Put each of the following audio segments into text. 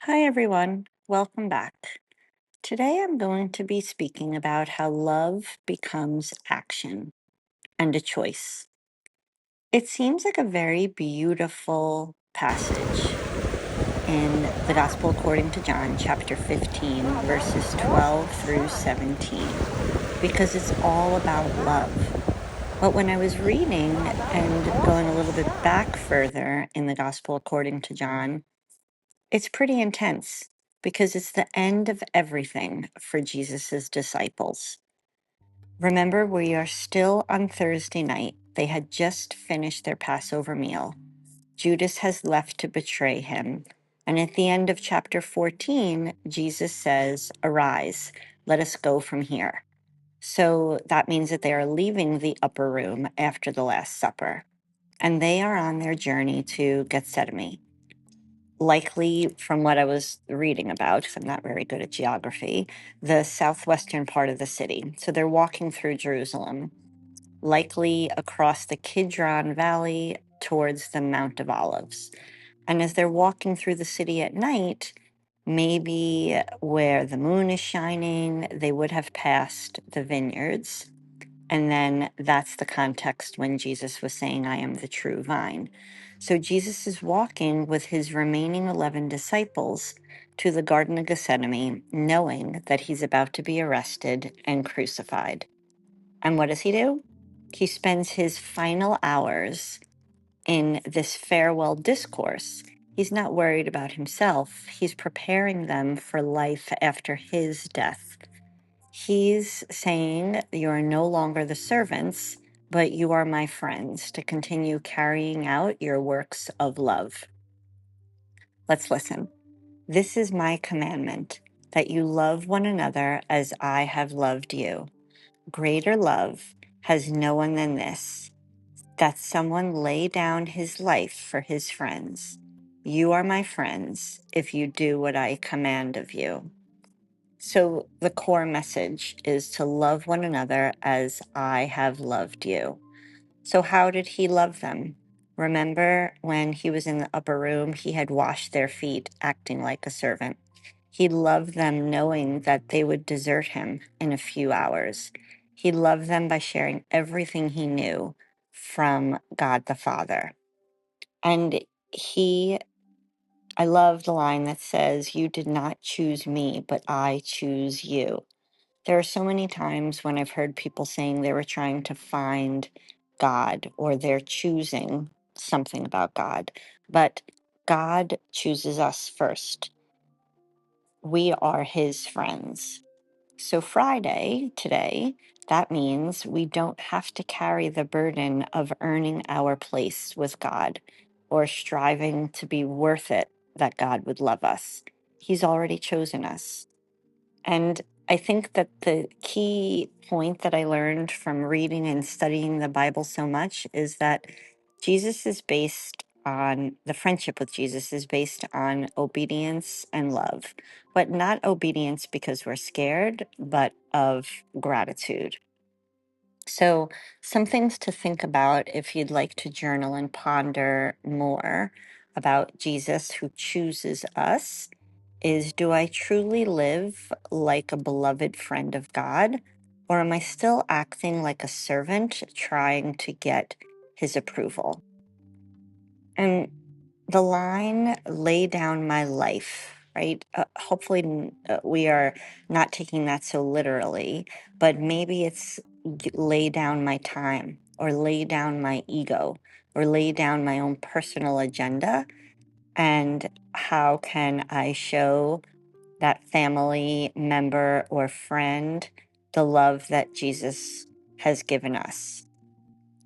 Hi, everyone. Welcome back. Today I'm going to be speaking about how love becomes action and a choice. It seems like a very beautiful passage in the Gospel according to John, chapter 15, verses 12 through 17, because it's all about love. But when I was reading and going a little bit back further in the Gospel according to John, it's pretty intense because it's the end of everything for Jesus's disciples. Remember, we are still on Thursday night. They had just finished their Passover meal. Judas has left to betray him. And at the end of chapter 14, Jesus says, "Arise, let us go from here." So that means that they are leaving the upper room after the Last Supper, and they are on their journey to Gethsemane, likely from what I was reading about, because I'm not very good at geography, the southwestern part of the city. So they're walking through Jerusalem, likely across the Kidron Valley towards the Mount of Olives. And as they're walking through the city at night, maybe where the moon is shining, they would have passed the vineyards. And then that's the context when Jesus was saying, "I am the true vine." So Jesus is walking with his remaining 11 disciples to the Garden of Gethsemane, knowing that he's about to be arrested and crucified. And what does he do? He spends his final hours in this farewell discourse. He's not worried about himself, he's preparing them for life after his death. He's saying, "You are no longer the servants, but you are my friends to continue carrying out your works of love." Let's listen. "This is my commandment, that you love one another as I have loved you. Greater love has no one than this, that someone lay down his life for his friends. You are my friends if you do what I command of you." So the core message is to love one another as I have loved you. So how did he love them? Remember when he was in the upper room, he had washed their feet, acting like a servant. He loved them knowing that they would desert him in a few hours. He loved them by sharing everything he knew from God the Father. And I love the line that says, "You did not choose me, but I choose you." There are so many times when I've heard people saying they were trying to find God or they're choosing something about God, but God chooses us first. We are his friends. So, Friday, today, that means we don't have to carry the burden of earning our place with God or striving to be worth it that God would love us. He's already chosen us. And I think that the key point that I learned from reading and studying the Bible so much is that the friendship with Jesus is based on obedience and love, but not obedience because we're scared, but of gratitude. So, some things to think about if you'd like to journal and ponder more about Jesus who chooses us is, do I truly live like a beloved friend of God, or am I still acting like a servant trying to get his approval? And the line, "lay down my life," right? Hopefully, we are not taking that so literally, but maybe it's lay down my time, or lay down my ego, or lay down my own personal agenda. And how can I show that family member or friend the love that Jesus has given us?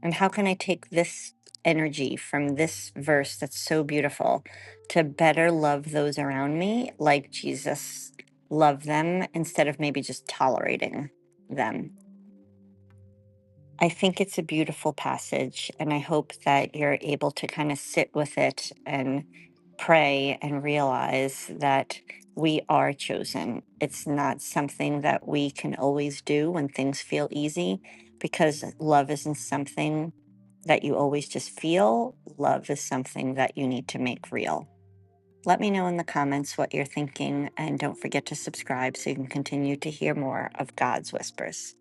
And how can I take this energy from this verse that's so beautiful to better love those around me like Jesus loved them instead of maybe just tolerating them? I think it's a beautiful passage, and I hope that you're able to kind of sit with it and pray and realize that we are chosen. It's not something that we can always do when things feel easy, because love isn't something that you always just feel. Love is something that you need to make real. Let me know in the comments what you're thinking, and don't forget to subscribe so you can continue to hear more of God's whispers.